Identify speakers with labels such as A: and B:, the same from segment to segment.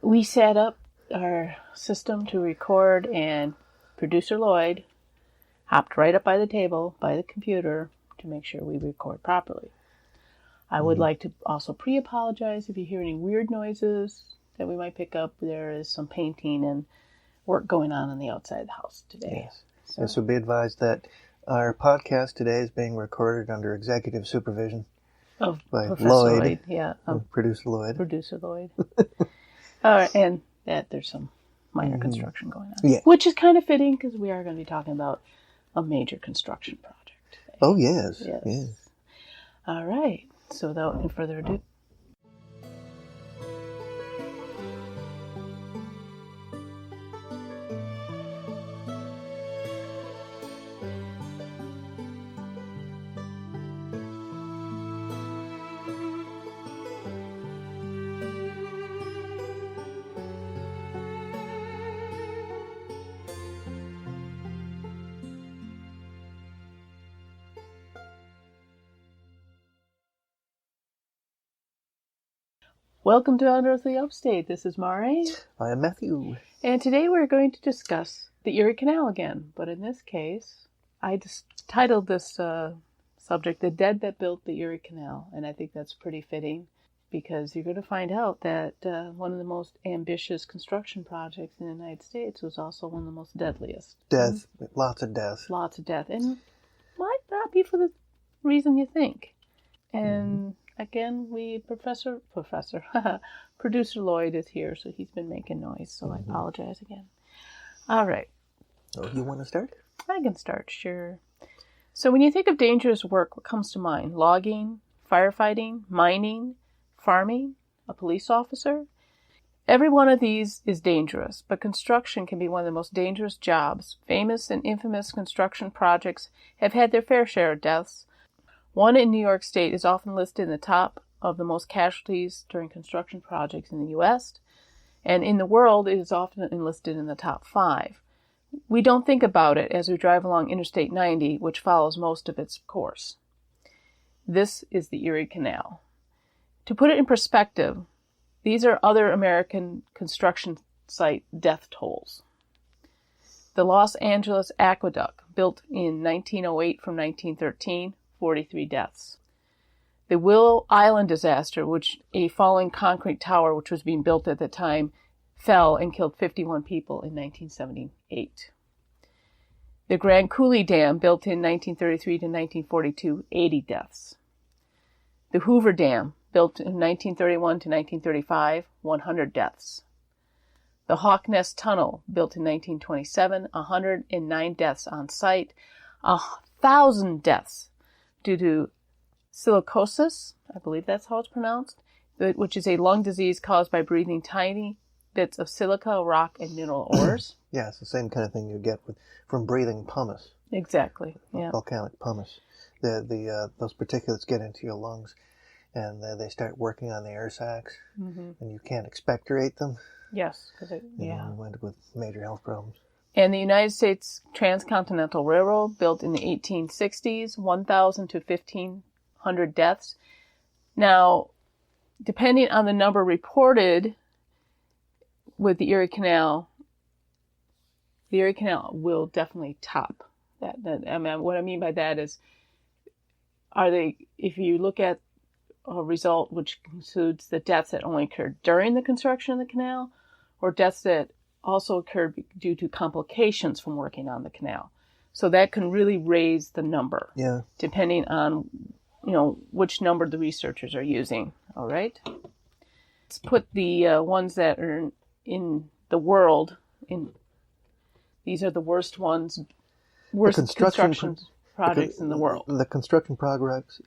A: we set up our system to record, and producer Lloyd hopped right up by the table, by the computer, to make sure we record properly. I would like to also pre-apologize if you hear any weird noises that we might pick up. There is some painting and work going on the outside of the house today.
B: Yes. So be advised that our podcast today is being recorded under executive supervision
A: of
B: by
A: Professor
B: Lloyd.
A: Yeah.
B: Producer Lloyd.
A: Producer Lloyd. All right, and that there's some minor construction going on.
B: Yeah.
A: Which is kind of fitting because we are going to be talking about a major construction project today.
B: Oh, yes.
A: Yes. All right. So without any further ado. Welcome to Unearthly Upstate. This is Mare.
B: I am Matthew.
A: And today we're going to discuss the Erie Canal again. But in this case, I just titled this subject, The Dead That Built the Erie Canal. And I think that's pretty fitting because you're going to find out that one of the most ambitious construction projects in the United States was also one of the most deadliest.
B: Death. Lots of death.
A: Lots of death. And might not be for the reason you think. And... Again, Producer Lloyd is here, so he's been making noise, so I apologize again. All right.
B: So you want to start?
A: I can start, sure. So when you think of dangerous work, what comes to mind? Logging, firefighting, mining, farming, a police officer? Every one of these is dangerous, but construction can be one of the most dangerous jobs. Famous and infamous construction projects have had their fair share of deaths. One in New York State is often listed in the top of the most casualties during construction projects in the U.S., and in the world it is often enlisted in the top 5. We don't think about it as we drive along Interstate 90, which follows most of its course. This is the Erie Canal. To put it in perspective, these are other American construction site death tolls. The Los Angeles Aqueduct, built in 1908 from 1913, 43 deaths. The Willow Island disaster, which a falling concrete tower which was being built at the time fell and killed 51 people in 1978. The Grand Coulee Dam, built in 1933 to 1942, 80 deaths. The Hoover Dam, built in 1931 to 1935, 100 deaths. The Hawk Nest Tunnel, built in 1927, 109 deaths on site, 1,000 deaths due to silicosis, I believe that's how it's pronounced, which is a lung disease caused by breathing tiny bits of silica, rock, and mineral ores.
B: Yeah, it's the same kind of thing you get from breathing pumice.
A: Exactly, yeah.
B: Volcanic pumice. Those particulates get into your lungs, and they start working on the air sacs, and you can't expectorate them.
A: Yes, because
B: You wind up with major health problems.
A: And the United States Transcontinental Railroad, built in the 1860s, 1,000 to 1,500 deaths. Now, depending on the number reported with the Erie Canal will definitely top that. I mean, what I mean by that is, if you look at a result which includes the deaths that only occurred during the construction of the canal, or deaths that also occurred due to complications from working on the canal. So that can really raise the number, depending on, which number the researchers are using. All right. Let's put the ones that are in the world in. These are the worst ones, construction projects in the world.
B: The construction projects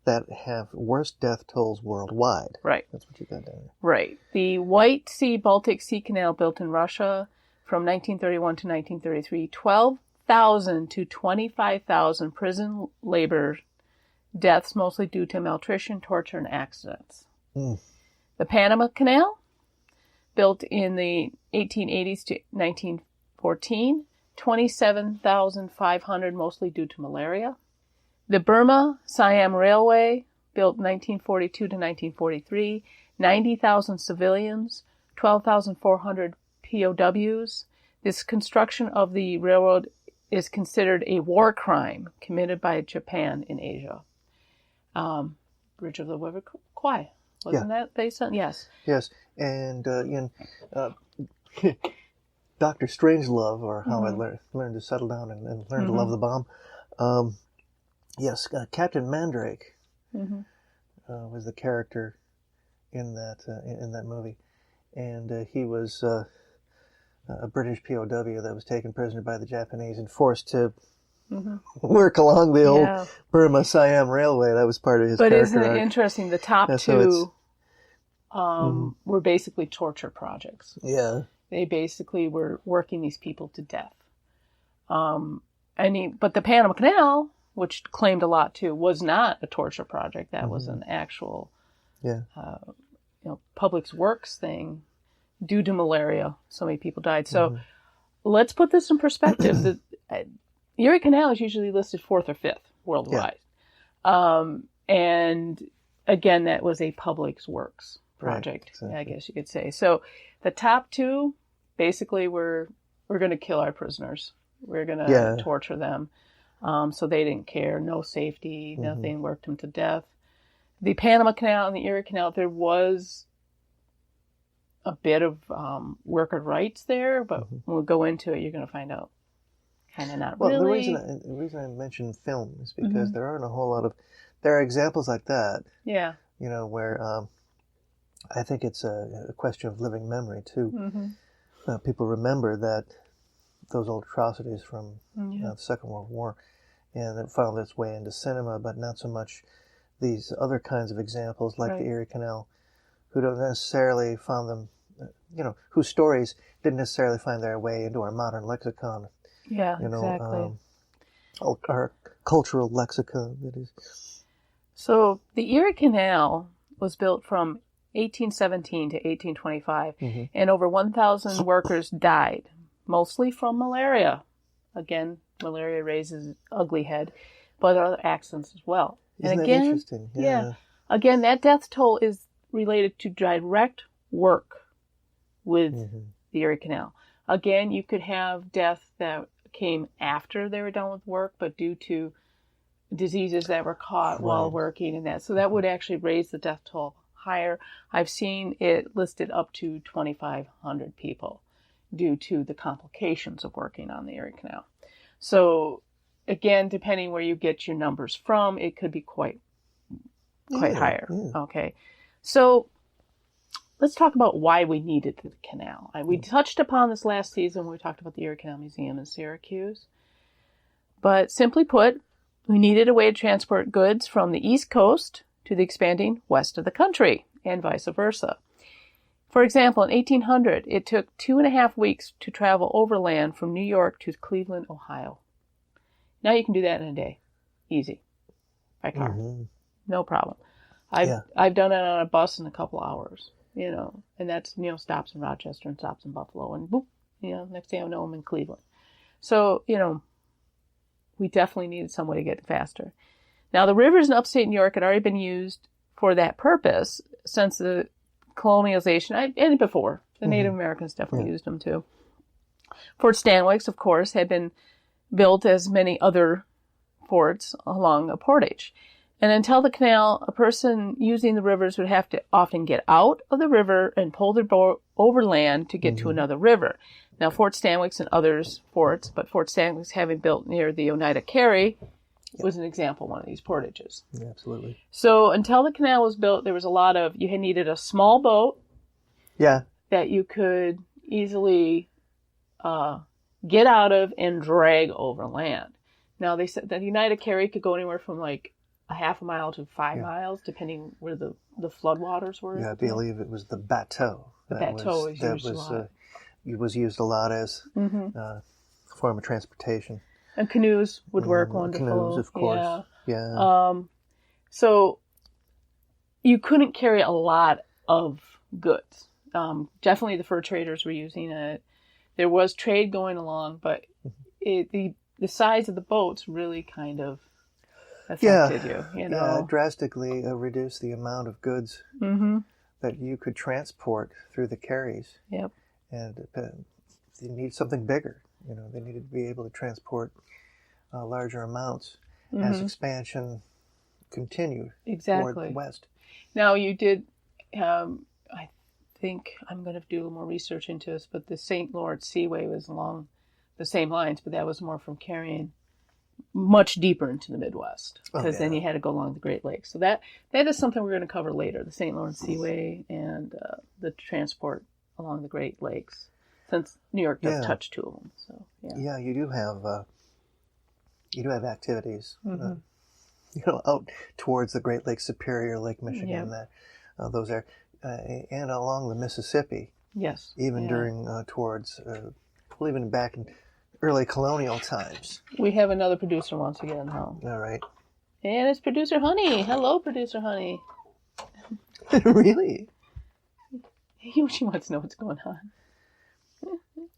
B: that have worst death tolls worldwide.
A: Right.
B: That's what you got down there.
A: Right. The White Sea-Baltic Sea Canal, built in Russia from 1931 to 1933, 12,000 to 25,000 prison labor deaths, mostly due to malnutrition, torture, and accidents. The Panama Canal, built in the 1880s to 1914, 27,500, mostly due to malaria. The Burma-Siam Railway, built 1942 to 1943, 90,000 civilians, 12,400 POWs. This construction of the railroad is considered a war crime committed by Japan in Asia. Bridge of the River Kwai. Wasn't that based on? Yes.
B: Yes. And in Dr. Strangelove, or How I Learned to Settle Down and Learn to Love the Bomb, yes, Captain Mandrake was the character in that movie. And he was a British POW that was taken prisoner by the Japanese and forced to work along the old Burma-Siam Railway. That was part of his character.
A: But isn't it interesting? The top two were basically torture projects.
B: Yeah.
A: They basically were working these people to death. But the Panama Canal, which claimed a lot too, was not a torture project. That was an actual public works thing. Due to malaria, so many people died. So let's put this in perspective. The Erie Canal is usually listed 4th or 5th worldwide. Yeah. And again, that was a public works project, right, exactly. I guess you could say. So the top two, basically, we're going to kill our prisoners. We're going to torture them. So they didn't care. No safety, nothing, worked them to death. The Panama Canal and the Erie Canal, there was a bit of worker rights there, but when we go into it, you're going to find out kind of not really.
B: The reason I mentioned film is because there aren't a whole lot of, there are examples like that. Yeah. Where I think it's a question of living memory too. People remember that those old atrocities from the Second World War, and it found its way into cinema, but not so much these other kinds of examples like the Erie Canal, who don't necessarily found them, whose stories didn't necessarily find their way into our modern lexicon. Yeah, exactly. Our cultural lexicon, that is.
A: So the Erie Canal was built from 1817 to 1825, and over 1,000 workers died, mostly from malaria. Again, malaria raises ugly head, but other accidents as well.
B: Isn't that interesting?
A: Yeah. Again, that death toll is related to direct work with the Erie Canal. Again, you could have death that came after they were done with work, but due to diseases that were caught while working and that. So that would actually raise the death toll higher. I've seen it listed up to 2,500 people due to the complications of working on the Erie Canal. So again, depending where you get your numbers from, it could be quite higher. Yeah. Okay. So let's talk about why we needed the canal. We touched upon this last season when we talked about the Erie Canal Museum in Syracuse. But simply put, we needed a way to transport goods from the East Coast to the expanding west of the country, and vice versa. For example, in 1800, it took 2.5 weeks to travel overland from New York to Cleveland, Ohio. Now you can do that in a day. Easy. By car. No problem. I've done it on a bus in a couple hours, and that's, stops in Rochester and stops in Buffalo, and boop, next thing I know, I'm in Cleveland. So, we definitely needed some way to get faster. Now, the rivers in upstate New York had already been used for that purpose since the colonialization, and before. The Native Americans definitely used them too. Fort Stanwix, of course, had been built as many other forts along a portage. And until the canal, a person using the rivers would have to often get out of the river and pull their boat overland to get to another river. Now, Fort Stanwix and others forts, but Fort Stanwix having built near the Oneida Carry was an example of one of these portages.
B: Yeah, absolutely.
A: So until the canal was built, there was a lot of, you had needed a small boat that you could easily get out of and drag over land. Now, they said that the Oneida Carry could go anywhere from like a half a mile to 5 miles, depending where the floodwaters were.
B: Yeah, I believe it was the bateau. It was used a lot as a form of transportation.
A: And canoes would work wonderful.
B: Canoes, of course. Yeah.
A: So you couldn't carry a lot of goods. Definitely the fur traders were using it. There was trade going along, but the size of the boats really kind of affected you.
B: Drastically reduced the amount of goods that you could transport through the carries.
A: Yep.
B: And they need something bigger. They needed to be able to transport larger amounts as expansion continued toward the west.
A: Now, you did, I think I'm going to do a little more research into this, but the St. Lawrence Seaway was along the same lines, but that was more from carrying much deeper into the Midwest, because then you had to go along the Great Lakes. So that is something we're going to cover later, the St. Lawrence Seaway and the transport along the Great Lakes, since New York does touch two of them. So
B: you do have activities, out towards the Great Lakes, Superior, Lake Michigan, those are, and along the Mississippi.
A: Yes.
B: Even during towards, even back in early colonial times.
A: We have another producer once again, huh?
B: All right.
A: And it's Producer Honey. Hello, Producer Honey.
B: Really?
A: She wants to know what's going on.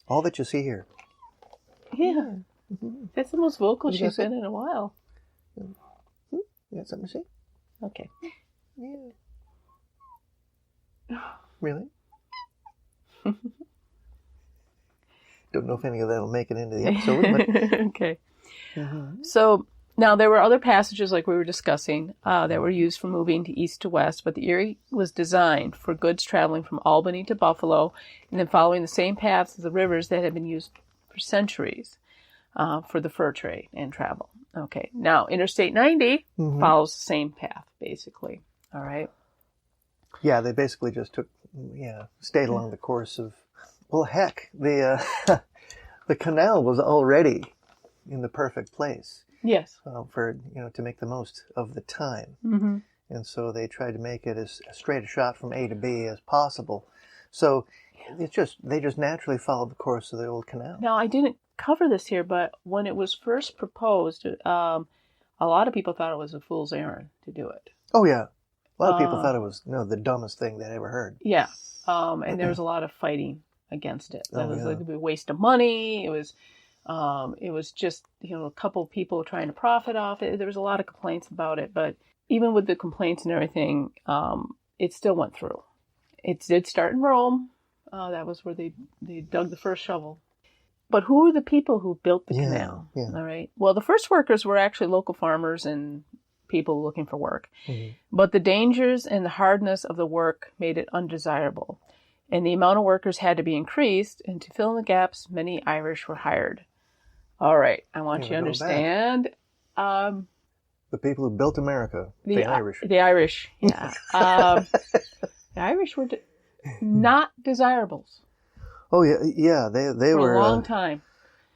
B: All that you see here.
A: Yeah. That's the most vocal she's been in a while.
B: You got something to say?
A: Okay.
B: Yeah. Really? Don't know if any of that will make it into the episode. But...
A: Okay. So now there were other passages, like we were discussing, that were used for moving to east to west, but the Erie was designed for goods traveling from Albany to Buffalo and then following the same paths as the rivers that had been used for centuries for the fur trade and travel. Okay. Now, Interstate 90 follows the same path, basically. All right.
B: Yeah, they basically just stayed along the course of... Well, heck, the canal was already in the perfect place.
A: Yes.
B: For to make the most of the time, and so they tried to make it as straight a shot from A to B as possible. So they just naturally followed the course of the old canal.
A: Now, I didn't cover this here, but when it was first proposed, a lot of people thought it was a fool's errand to do it.
B: Oh yeah, a lot of people thought it was the dumbest thing they ever heard.
A: Yeah, and there was a lot of fighting against it. That was like a waste of money. It was just, a couple of people trying to profit off it. There was a lot of complaints about it, but even with the complaints and everything, it still went through. It did start in Rome. That was where they dug the first shovel. But who were the people who built the canal? Yeah. All right. Well, the first workers were actually local farmers and people looking for work. But the dangers and the hardness of the work made it undesirable. And the amount of workers had to be increased, and to fill in the gaps, many Irish were hired. All right, I want you to understand.
B: The people who built America, the Irish.
A: The Irish, yeah. The Irish were not desirables.
B: Oh, yeah, they
A: for
B: were...
A: a long time.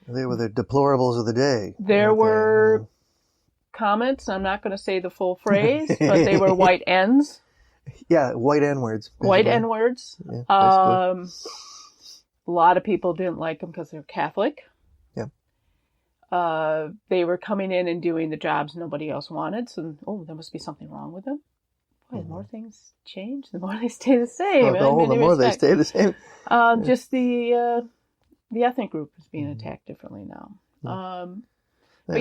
B: They were the deplorables of the day.
A: There were comments, I'm not going to say the full phrase, but they were white ends.
B: Yeah, white N-words.
A: White N-words. Yeah, a lot of people didn't like them because they were Catholic.
B: Yeah.
A: They were coming in and doing the jobs nobody else wanted, so, there must be something wrong with them. Boy, the more things change, the more they stay the same.
B: The more they stay the same.
A: Just the ethnic group is being attacked differently now. But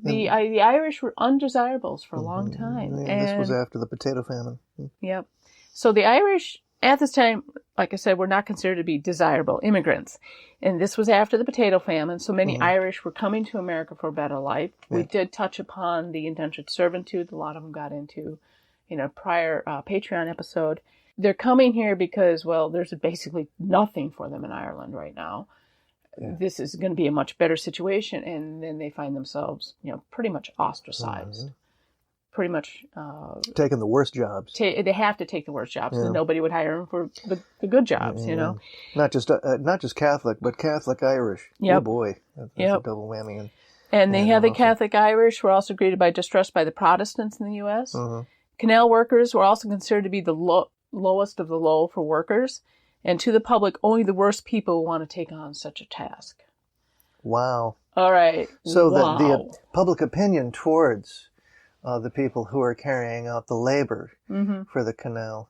A: the Irish were undesirables for a long time.
B: And this was after the potato famine.
A: Yep. So the Irish, at this time, like I said, were not considered to be desirable immigrants. And this was after the potato famine, so many Irish were coming to America for a better life. Yeah. We did touch upon the indentured servitude. A lot of them got into in a prior Patreon episode. They're coming here because, there's basically nothing for them in Ireland right now. Yeah. This is going to be a much better situation, and then they find themselves, pretty much ostracized. Pretty much...
B: taking the worst jobs.
A: They have to take the worst jobs, because nobody would hire them for the good jobs,
B: Not just Catholic, but Catholic Irish.
A: Yep.
B: Oh, boy. That's a double whammy.
A: And the Catholic Irish were also greeted by distrust by the Protestants in the U.S. Canal workers were also considered to be the lowest of the low for workers. And to the public, only the worst people want to take on such a task.
B: Wow.
A: All right.
B: So the public opinion towards the people who are carrying out the labor for the canal,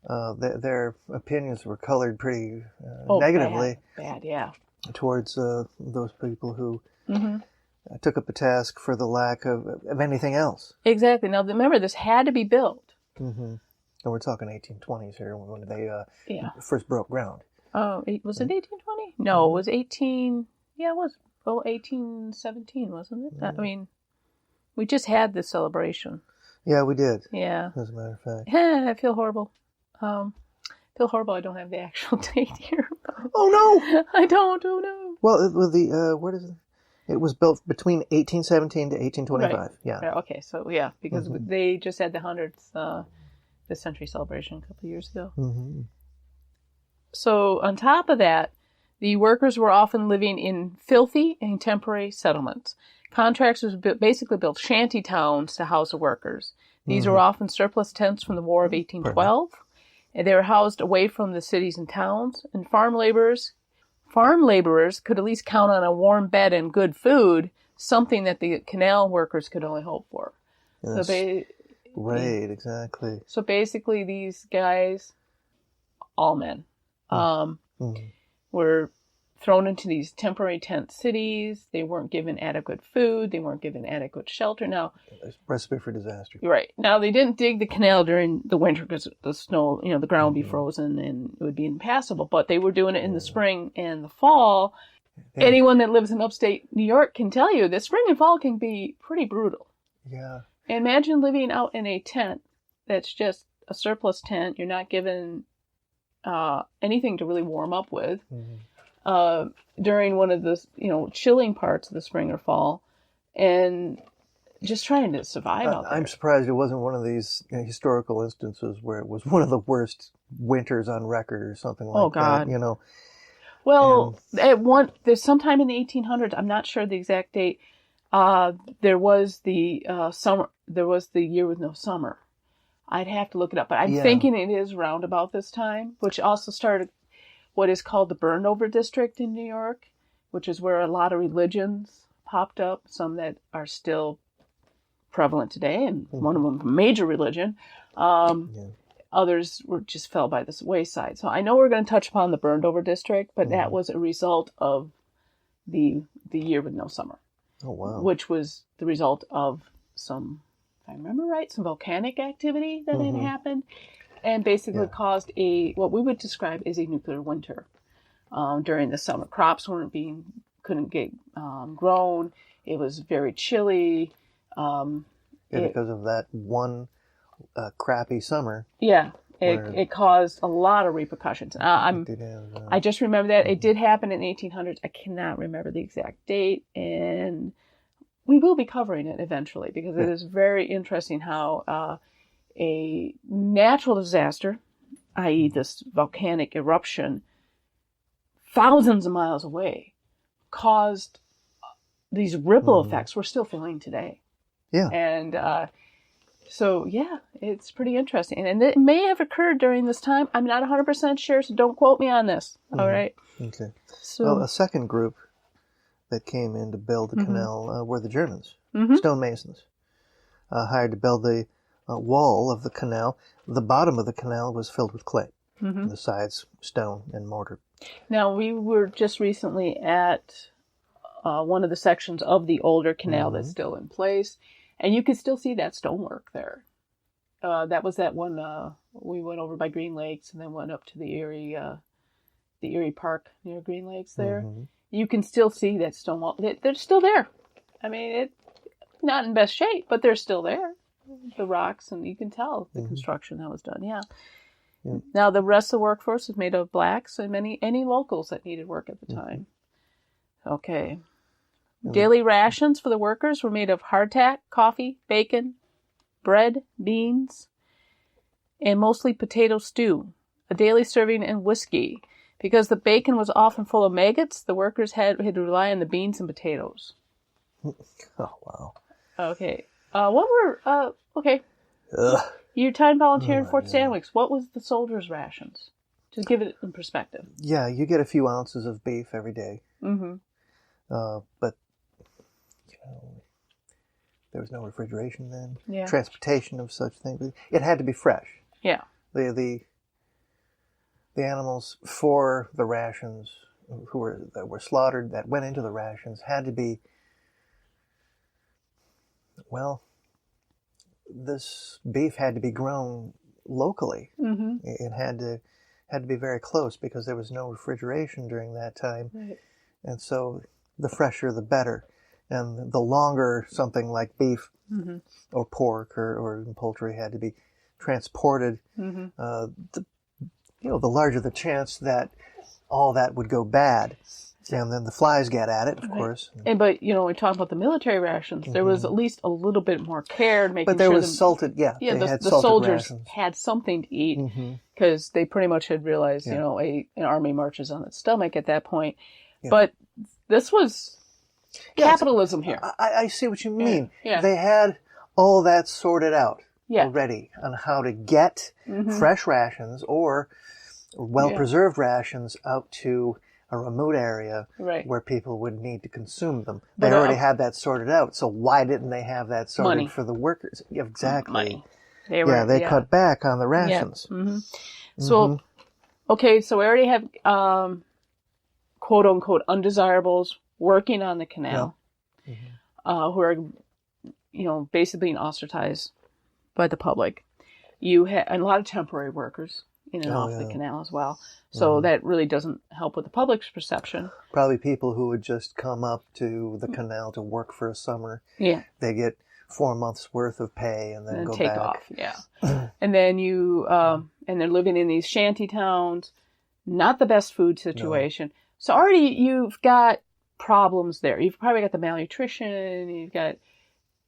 B: their opinions were colored pretty negatively.
A: Bad, yeah.
B: Towards those people who took up the task for the lack of anything else.
A: Exactly. Now, remember, this had to be built.
B: And we're talking 1820s here when they first broke ground.
A: Oh, was it 1820? No, it was 18... Yeah, it was. 1817, wasn't it? I mean, we just had this celebration.
B: Yeah, we did.
A: Yeah.
B: As a matter of fact.
A: I feel horrible. I don't have the actual date here.
B: Oh, no!
A: I don't. Oh, no.
B: Well, what is it? It was built between 1817 to 1825. Right. Yeah.
A: Okay, so yeah, because they just had the 100th this century celebration a couple of years ago. Mm-hmm. So on top of that, the workers were often living in filthy and temporary settlements. Contractors basically built shanty towns to house the workers. These were often surplus tents from the War of 1812. And they were housed away from the cities and towns. And farm laborers could at least count on a warm bed and good food, something that the canal workers could only hope for.
B: Yes. Right, exactly.
A: So basically these guys, all men, were thrown into these temporary tent cities. They weren't given adequate food. They weren't given adequate shelter. Now,
B: recipe for disaster.
A: Right. Now, they didn't dig the canal during the winter because the snow, the ground would be frozen and it would be impassable. But they were doing it in the spring and the fall. Yeah. Anyone that lives in upstate New York can tell you that spring and fall can be pretty brutal.
B: Yeah.
A: Imagine living out in a tent that's just a surplus tent. You're not given anything to really warm up with during one of the chilling parts of the spring or fall, and just trying to survive out there.
B: I'm surprised it wasn't one of these historical instances where it was one of the worst winters on record or something like that.
A: Well, there's sometime in the 1800s. I'm not sure the exact date. There was the summer. There was the year with no summer. I'd have to look it up, but I'm thinking it is round about this time, which also started what is called the burned over district in New York, which is where a lot of religions popped up, some that are still prevalent today, and one of them a major religion. Others just fell by the wayside. So I know we're going to touch upon the burned over district, but that was a result of the year with no summer.
B: Oh, wow.
A: Which was the result of some, if I remember right, some volcanic activity that had happened and basically caused what we would describe as a nuclear winter during the summer. Crops couldn't get grown. It was very chilly.
B: Because of that one crappy summer.
A: Yeah. It caused a lot of repercussions. I just remember that it did happen in the 1800s. I cannot remember the exact date, and we will be covering it eventually because it is very interesting how a natural disaster, i.e. this volcanic eruption, thousands of miles away, caused these ripple effects we're still feeling today.
B: Yeah.
A: And so, it's pretty interesting. And it may have occurred during this time. I'm not 100% sure, so don't quote me on this. All right?
B: Okay. So, a second group that came in to build the canal were the Germans, stonemasons, hired to build the wall of the canal. The bottom of the canal was filled with clay, and the sides stone and mortar. Now,
A: we were just recently at one of the sections of the older canal that's still in place. And you could still see that stonework there. That was that one, we went over by Green Lakes and then went up to the Erie Park near Green Lakes there. You can still see that stone wall. They're still there. I mean, it's not in best shape, but they're still there. The rocks, and you can tell the construction that was done, yeah. Now, the rest of the workforce was made of blacks and any locals that needed work at the time. Okay. Daily rations for the workers were made of hardtack, coffee, bacon, bread, beans, and mostly potato stew, a daily serving, and whiskey. Because the bacon was often full of maggots, the workers had to rely on the beans and potatoes.
B: Oh, wow.
A: Okay. Your time volunteer in Fort Stanwix, what was the soldiers' rations? To give it in perspective.
B: Yeah, you get a few ounces of beef every day. But there was no refrigeration then. Yeah. Transportation of such things. It had to be fresh.
A: Yeah.
B: The animals for the rations that were slaughtered, that went into the rations, had to be, this beef had to be grown locally. It had to be very close because there was no refrigeration during that time.
A: Right.
B: And so the fresher, the better. And the longer something like beef or pork or poultry had to be transported, the larger the chance that all that would go bad. And then the flies get at it, of course.
A: But, when we talk about the military rations, there was at least a little bit more care making sure.
B: But there was salted, the
A: soldiers
B: rations.
A: had something to eat because they pretty much had realized, an army marches on its stomach at that point. Yeah. But this was capitalism here.
B: I see what you mean. Yeah. They had all that sorted out already on how to get fresh rations or well-preserved rations out to a remote area where people would need to consume them. They already had that sorted out. So why didn't they have that sorted for the workers? Exactly.
A: Money.
B: They cut back on the rations.
A: Yeah. So, so we already have quote unquote undesirables working on the canal who are, basically being ostracized by the public. You have a lot of temporary workers in and off the canal as well. So that really doesn't help with the public's perception.
B: Probably people who would just come up to the canal to work for a summer.
A: Yeah.
B: They get 4 months worth of pay and then go
A: take
B: back.
A: Off. Yeah. And then and they're living in these shanty towns, not the best food situation. No. So already you've got problems there. You've probably got the malnutrition. You've got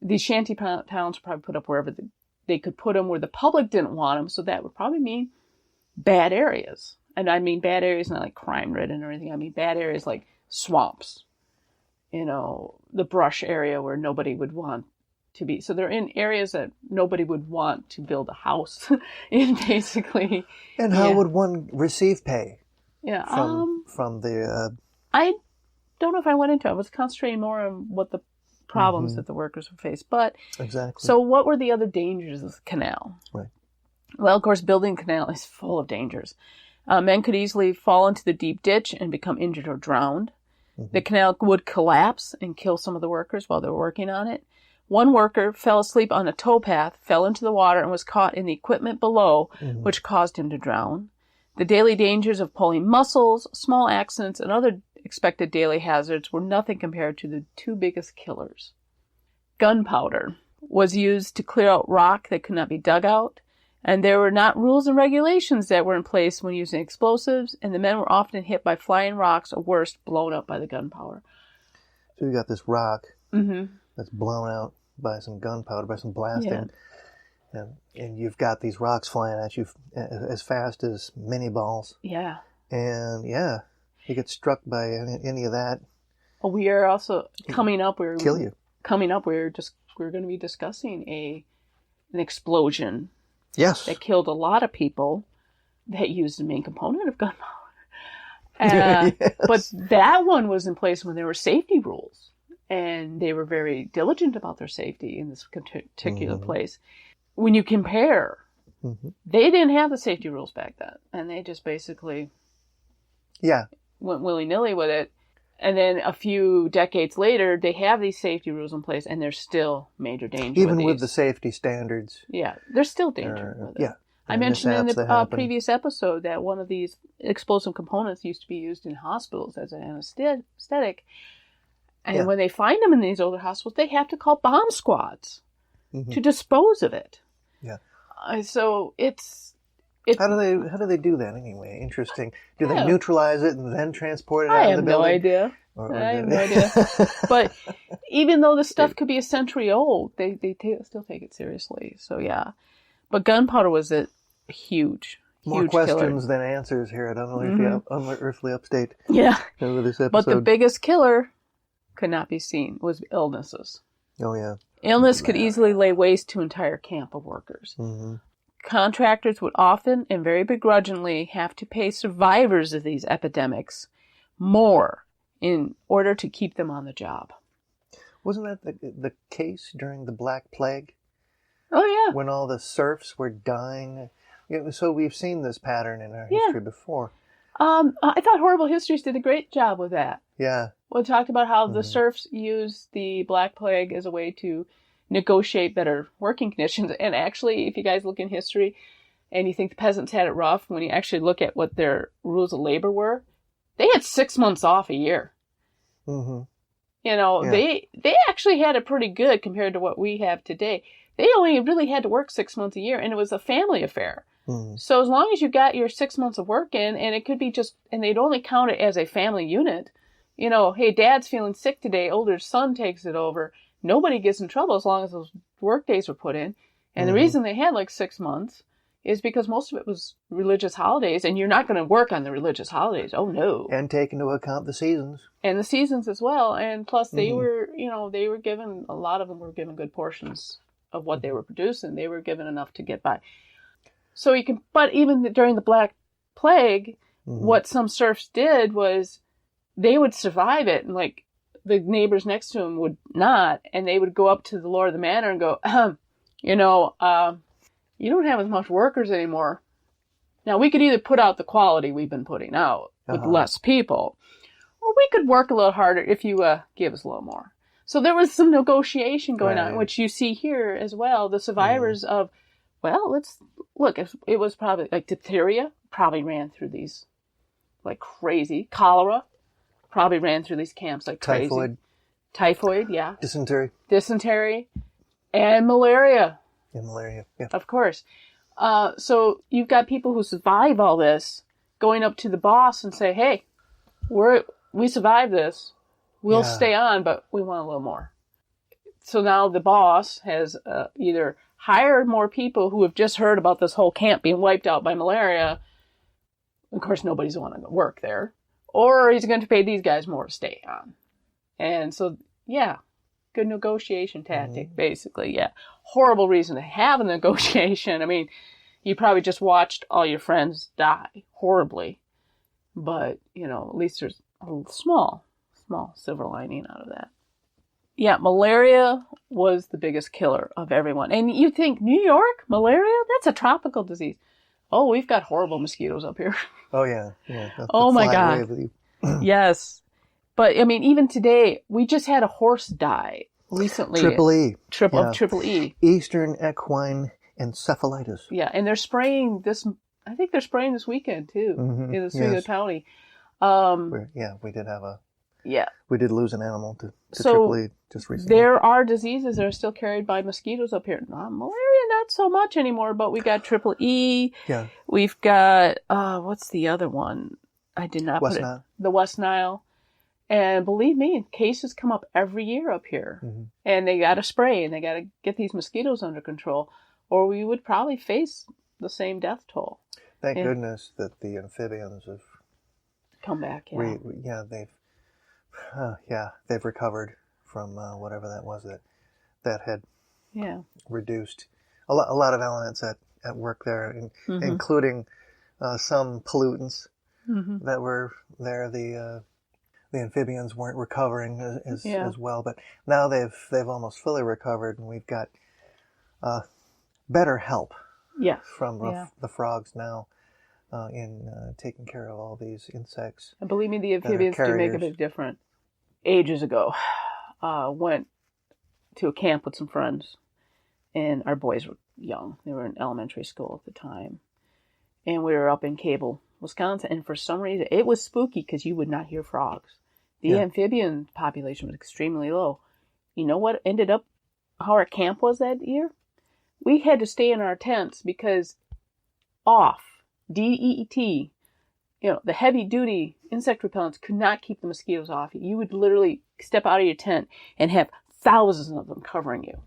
A: these shanty towns probably put up wherever they could put them where the public didn't want them. So that would probably mean bad areas. And I mean bad areas not like crime-ridden or anything. I mean bad areas like swamps, the brush area where nobody would want to be. So they're in areas that nobody would want to build a house in, basically.
B: And how would one receive pay?
A: Yeah.
B: From the...
A: I don't know if I went into it. I was concentrating more on what the problems that the workers would face. But
B: exactly.
A: So what were the other dangers of the canal?
B: Right.
A: Well, of course, building a canal is full of dangers. Men could easily fall into the deep ditch and become injured or drowned. The canal would collapse and kill some of the workers while they were working on it. One worker fell asleep on a towpath, fell into the water, and was caught in the equipment below, which caused him to drown. The daily dangers of pulling mussels, small accidents, and other expected daily hazards were nothing compared to the two biggest killers. Gunpowder was used to clear out rock that could not be dug out. And there were not rules and regulations that were in place when using explosives, and the men were often hit by flying rocks or worse, blown up by the gunpowder.
B: So you got this rock that's blown out by some gunpowder, by some blasting, and you've got these rocks flying at you as fast as mini balls.
A: Yeah.
B: And you get struck by any of that.
A: Well, we are also coming up.
B: Kill you.
A: Coming up, we're going to be discussing an explosion.
B: Yes.
A: That killed a lot of people that used the main component of gunpowder.
B: Yes.
A: But that one was in place when there were safety rules. And they were very diligent about their safety in this particular place. When you compare, they didn't have the safety rules back then. And they just basically went willy-nilly with it. And then a few decades later, they have these safety rules in place, and there's still major danger.
B: Even with the safety standards.
A: Yeah, there's still danger with it. Yeah. I mentioned in the previous episode that one of these explosive components used to be used in hospitals as an anesthetic. And when they find them in these older hospitals, they have to call bomb squads to dispose of it.
B: Yeah.
A: So it's...
B: How do they do that anyway? Interesting. Do they neutralize it and then transport it out of the building?
A: I have no idea. But even though the stuff could be a century old, they still take it seriously. So yeah. But gunpowder was a huge
B: More questions
A: killer.
B: Than answers here at Unearthly Upstate.
A: Yeah.
B: Over this episode.
A: But the biggest killer could not be seen was illnesses.
B: Oh yeah.
A: Illness could easily lay waste to an entire camp of workers. Contractors would often and very begrudgingly have to pay survivors of these epidemics more in order to keep them on the job.
B: Wasn't that the case during the Black Plague?
A: Oh, yeah.
B: When all the serfs were dying. So we've seen this pattern in our history before.
A: I thought Horrible Histories did a great job with that.
B: Yeah.
A: Well, it talked about how the serfs used the Black Plague as a way to negotiate better working conditions. And actually, if you guys look in history, and you think the peasants had it rough, when you actually look at what their rules of labor were, they had 6 months off a year.
B: Mm-hmm.
A: You know, they actually had it pretty good compared to what we have today. They only really had to work 6 months a year, and it was a family affair. Mm-hmm. So as long as you got your 6 months of work in, and it could be and they'd only count it as a family unit. You know, hey, dad's feeling sick today, older son takes it over. Nobody gets in trouble as long as those work days were put in. And the reason they had like 6 months is because most of it was religious holidays, and you're not going to work on the religious holidays. Oh, no.
B: And take into account the seasons.
A: And the seasons as well. And plus they were, they were given, a lot of them were given good portions of what they were producing. They were given enough to get by. So but even during the Black Plague, what some serfs did was they would survive it, and like the neighbors next to them would not, and they would go up to the lord of the manor and go, you don't have as much workers anymore. Now, we could either put out the quality we've been putting out with less people, or we could work a little harder if you give us a little more. So there was some negotiation going on, which you see here as well. The survivors of, let's look, it was probably like diphtheria, probably ran through these like crazy. Cholera probably ran through these camps like crazy. Typhoid, yeah. Dysentery. And malaria.
B: And malaria, yeah.
A: Of course. So you've got people who survive all this going up to the boss and say, hey, we survived this. We'll stay on, but we want a little more. So now the boss has either hired more people who have just heard about this whole camp being wiped out by malaria. Of course, nobody's want to work there. Or he's going to pay these guys more to stay on. And so, good negotiation tactic, basically, Horrible reason to have a negotiation. I mean, you probably just watched all your friends die horribly. But, at least there's a small silver lining out of that. Yeah, malaria was the biggest killer of everyone. And you think, New York, malaria? That's a tropical disease. Oh, we've got horrible mosquitoes up here.
B: Oh, yeah.
A: Oh, my God. Yes. But, I mean, even today, we just had a horse die recently.
B: Triple E.
A: Triple E.
B: Eastern equine encephalitis.
A: Yeah, and they're spraying this weekend, too, in the Sea County.
B: We did have we did lose an animal to Triple E just recently.
A: There are diseases that are still carried by mosquitoes up here. Malaria, not so much anymore, but we got Triple E.
B: Yeah.
A: We've got, what's the other one? I did not
B: West
A: put
B: Nile.
A: it. The West Nile. And believe me, cases come up every year up here. And they got to spray, and they got to get these mosquitoes under control, or we would probably face the same death toll.
B: Thank goodness that the amphibians have
A: come back.
B: They've recovered from whatever that was that had reduced a lot of elements at work there, including some pollutants that were there. The amphibians weren't recovering as well, but now they've almost fully recovered, and we've got better help from the frogs now in taking care of all these insects.
A: And believe me, the amphibians do make a big difference. Ages ago, went to a camp with some friends, and our boys were young. They were in elementary school at the time, and we were up in Cable, Wisconsin, and for some reason, it was spooky because you would not hear frogs. The amphibian population was extremely low. You know what ended up, how our camp was that year? We had to stay in our tents because DEET, the heavy-duty insect repellents could not keep the mosquitoes off you. You would literally step out of your tent and have thousands of them covering you.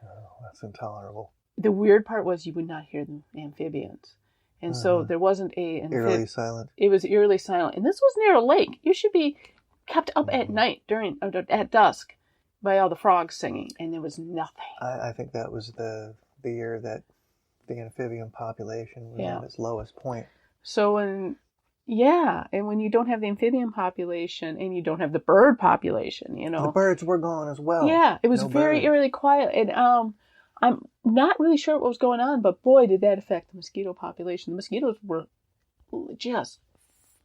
B: Oh, that's intolerable.
A: The weird part was you would not hear the amphibians. And so there wasn't
B: eerily silent.
A: It was eerily silent. And this was near a lake. You should be kept up at night at dusk by all the frogs singing, and there was nothing.
B: I think that was the year that the amphibian population was at its lowest point.
A: So and when you don't have the amphibian population and you don't have the bird population,
B: the birds were gone as well.
A: Yeah, it was very eerily quiet, and I'm not really sure what was going on, but boy, did that affect the mosquito population. The mosquitoes were just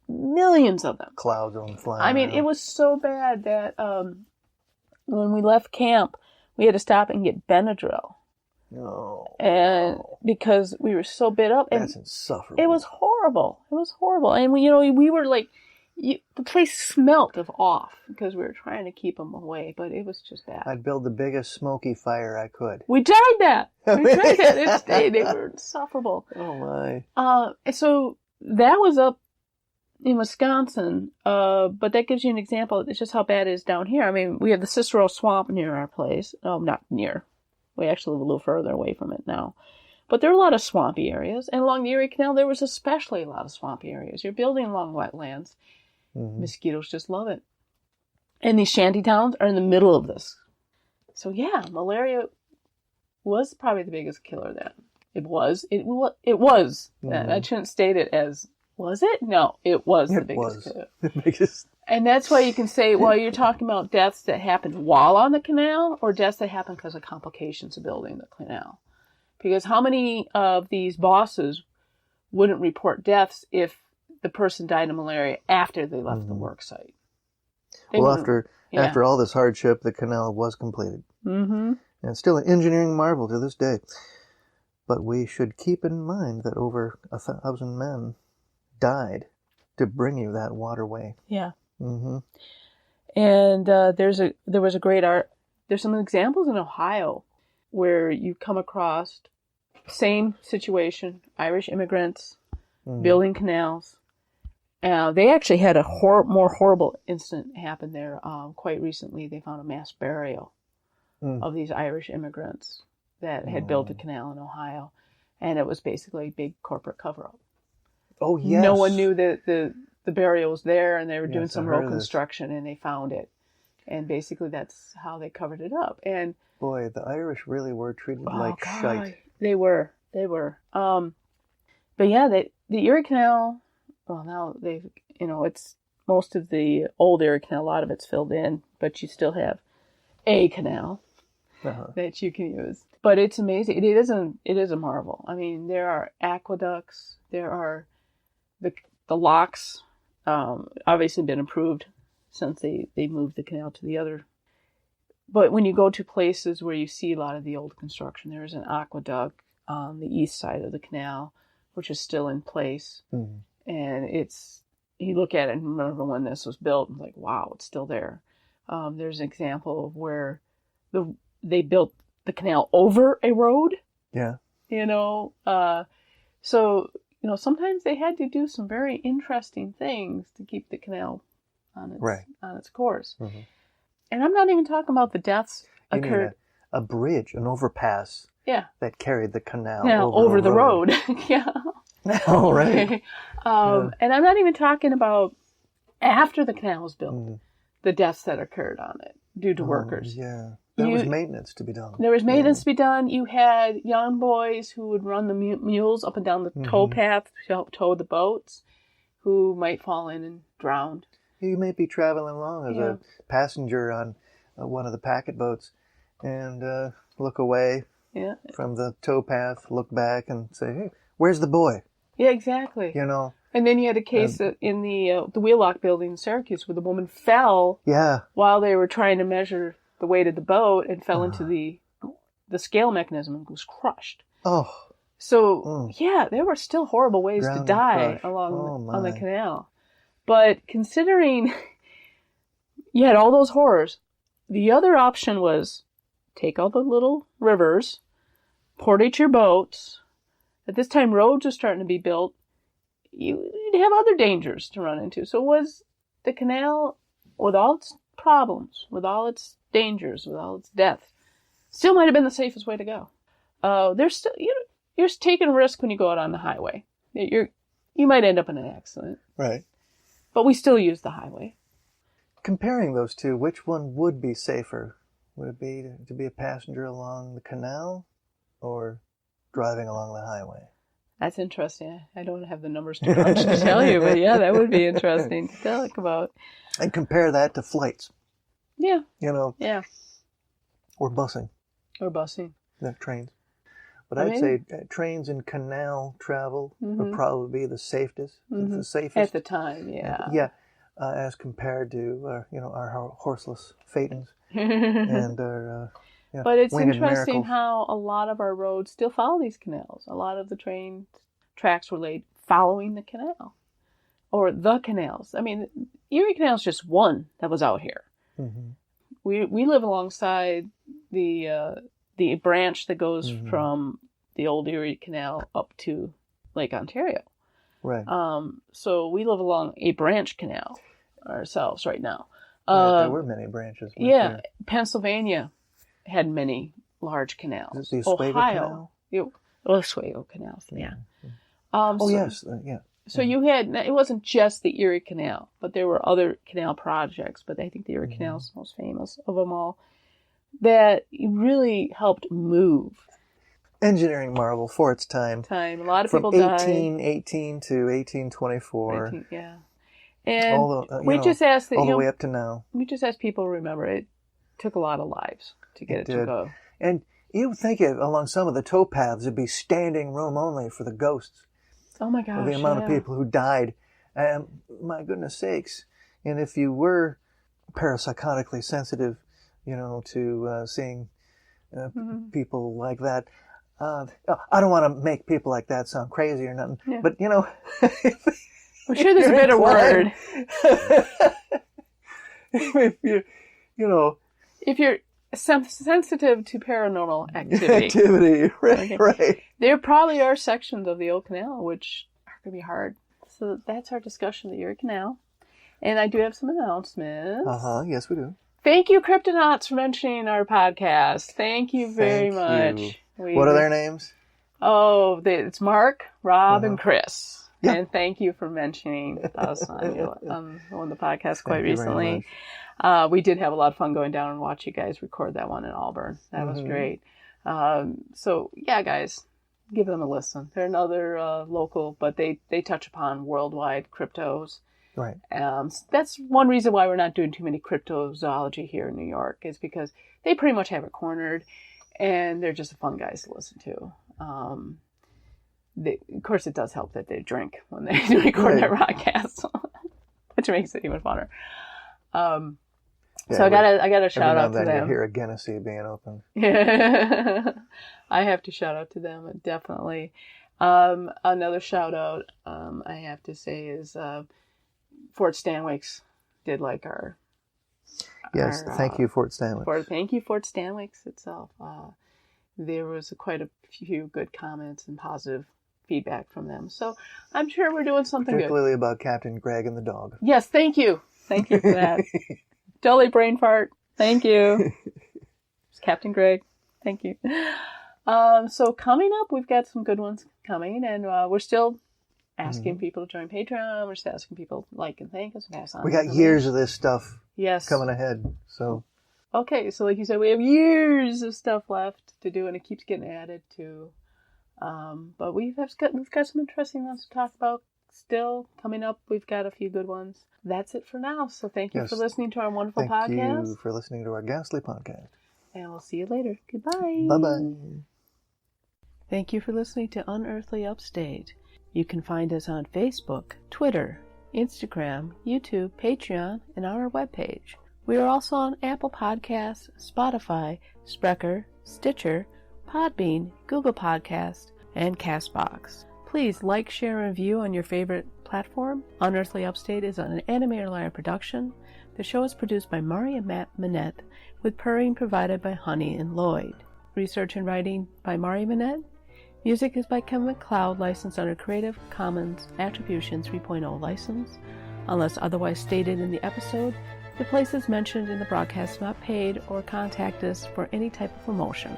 A: millions of them.
B: Clouds of them flying.
A: I mean, it was so bad that when we left camp, we had to stop and get Benadryl
B: No.
A: And because we were so bit up. And
B: that's insufferable.
A: It was horrible. It was horrible. And we were like, the place smelt of off because we were trying to keep them away, but it was just bad.
B: I'd build the biggest smoky fire I could.
A: We tried that. It stayed. They were insufferable.
B: Oh my.
A: So that was up in Wisconsin, but that gives you an example. It's just how bad it is down here. I mean, we have the Cicero Swamp near our place. Oh, not near. We actually live a little further away from it now. But there are a lot of swampy areas. And along the Erie Canal, there was especially a lot of swampy areas. You're building along wetlands. Mm-hmm. Mosquitoes just love it. And these shanty towns are in the middle of this. So yeah, malaria was probably the biggest killer then. It was. Mm-hmm. I shouldn't state it as, was it? No, it was the biggest killer.
B: The biggest.
A: And that's why you can say, well, you're talking about deaths that happened while on the canal or deaths that happened because of complications of building the canal. Because how many of these bosses wouldn't report deaths if the person died of malaria after they left the work site?
B: After all this hardship, the canal was completed. Mm-hmm. And it's still an engineering marvel to this day. But we should keep in mind that over 1,000 men died to bring you that waterway.
A: Yeah. Mm-hmm. And there's some examples in Ohio where you come across same situation, Irish immigrants building canals. They actually had a more horrible incident happen there quite recently. They found a mass burial of these Irish immigrants that had built a canal in Ohio, and it was basically a big corporate cover-up.
B: Oh, yes.
A: No one knew that the burial was there, and they were doing some road construction, and they found it. And basically that's how they covered it up. And
B: boy, the Irish really were treated like shite.
A: They were. But yeah, the Erie Canal, well, now it's most of the old Erie Canal, a lot of it's filled in, but you still have a canal that you can use. But it's amazing. It is a marvel. I mean, there are aqueducts, there are the locks, obviously been improved since they moved the canal to the other. But when you go to places where you see a lot of the old construction, there is an aqueduct on the east side of the canal, which is still in place. Mm-hmm. And you look at it and remember when this was built, and like, wow, it's still there. There's an example of where they built the canal over a road. Yeah. So, sometimes they had to do some very interesting things to keep the canal on its course. Mm-hmm. And I'm not even talking about the deaths occurred.
B: A bridge, an overpass.
A: Yeah.
B: That carried the canal
A: over the road. Yeah.
B: Oh, right.
A: And I'm not even talking about after the canal was built, the deaths that occurred on it due to workers.
B: Yeah. There was maintenance to be done.
A: There was maintenance to be done. You had young boys who would run the mules up and down the tow path to help tow the boats, who might fall in and drown.
B: You may be traveling along as a passenger on one of the packet boats and look away from the tow path, look back and say, hey, where's the boy?
A: Yeah, exactly. And then you had a case in the Wheelock building in Syracuse where the woman fell while they were trying to measure the weight of the boat and fell into the scale mechanism and was crushed. Oh. So, there were still horrible ways to die on the canal. But considering you had all those horrors, the other option was take all the little rivers, portage your boats. At this time, roads were starting to be built. You'd have other dangers to run into. So was the canal, with all its problems, with all its dangers, with all its death, still might have been the safest way to go. There's still, you're taking a risk when you go out on the highway. You might end up in an accident.
B: Right.
A: But we still use the highway.
B: Comparing those two, which one would be safer? Would it be to be a passenger along the canal or driving along the highway?
A: That's interesting. I don't have the numbers to crunch to tell you, but yeah, that would be interesting to talk about.
B: And compare that to flights.
A: Yeah.
B: Yeah. Or busing. Not trains. But I'd say trains and canal travel would probably be the safest. The safest.
A: At the time, yeah.
B: Yeah. As compared to, our horseless phaetons and our,
A: But it's interesting how a lot of our roads still follow these canals. A lot of the train tracks were laid following the canal or the canals. I mean, Erie Canal is just one that was out here. Mm-hmm. We live alongside the branch that goes from the old Erie Canal up to Lake Ontario.
B: Right.
A: So we live along a branch canal ourselves right now.
B: There were many branches.
A: Yeah, Pennsylvania had many large canals.
B: Is it the Oswego Canal?
A: Oswego canals, yeah.
B: Yes, yeah.
A: So you had, it wasn't just the Erie Canal, but there were other canal projects, but I think the Erie Canal is the most famous of them all, that really helped move.
B: Engineering marvel for its time.
A: A lot of people died.
B: From 1818 to 1824.
A: Yeah. And we just asked that,
B: all the way up to now.
A: We just asked people to remember it took a lot of lives to get it to go.
B: And you would think along some of the towpaths it'd be standing room only for the ghosts.
A: Oh my gosh.
B: The amount of people who died. My goodness sakes. And if you were parapsychotically sensitive, to seeing people like that, I don't want to make people like that sound crazy or nothing, but
A: I'm sure there's a better word. If you're sensitive to paranormal activity.
B: Right.
A: There probably are sections of the old canal which are going to be hard. So that's our discussion of the Erie Canal. And I do have some announcements.
B: Yes, we do.
A: Thank you, Cryptonauts, for mentioning our podcast. Thank you very much.
B: What are their names?
A: Oh, it's Mark, Rob, and Chris. Yep. And thank you for mentioning us on the podcast quite recently. We did have a lot of fun going down and watch you guys record that one in Auburn. That was great. So, yeah, guys, give them a listen. They're another local, but they touch upon worldwide cryptos.
B: Right.
A: That's one reason why we're not doing too many cryptozoology here in New York, is because they pretty much have it cornered, and they're just fun guys to listen to. Of course, it does help that they drink when they record their podcasts, which makes it even funner. So I gotta shout out to them.
B: You hear a Genesee being opened.
A: Yeah, I have to shout out to them, definitely. Another shout out I have to say is Fort Stanwix did like our.
B: Yes, thank you, Fort Stanwix.
A: Thank you, Fort Stanwix itself. There was quite a few good comments and positive feedback from them. So I'm sure we're doing something
B: particularly
A: good.
B: About Captain Greg and the dog.
A: Yes, thank you. Thank you for that. Jolly brain fart. Thank you. It's Captain Greg. Thank you. So coming up, we've got some good ones coming, and we're still asking people to join Patreon. We're just asking people to like and thank us and pass on.
B: We got years of this stuff coming ahead. So
A: okay, so like you said, we have years of stuff left to do, and it keeps getting added to. But we've got some interesting ones to talk about still coming up. We've got a few good ones. That's it for now. So thank you for listening to our wonderful podcast.
B: Thank you for listening to our ghastly podcast.
A: And we'll see you later. Goodbye.
B: Bye-bye.
A: Thank you for listening to Unearthly Upstate. You can find us on Facebook, Twitter, Instagram, YouTube, Patreon, and on our webpage. We are also on Apple Podcasts, Spotify, Spreaker, Stitcher, Podbean, Google Podcasts, and CastBox. Please like, share, and review on your favorite platform. Unearthly Upstate is an Animator Liar production. The show is produced by Mari and Matt Manette, with purring provided by Honey and Lloyd. Research and writing by Mari Manette. Music is by Kevin MacLeod, licensed under Creative Commons Attribution 3.0 license. Unless otherwise stated in the episode, the places mentioned in the broadcast are not paid or contact us for any type of promotion.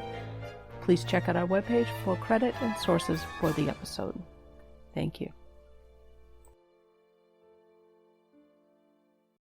A: Please check out our webpage for credit and sources for the episode. Thank you.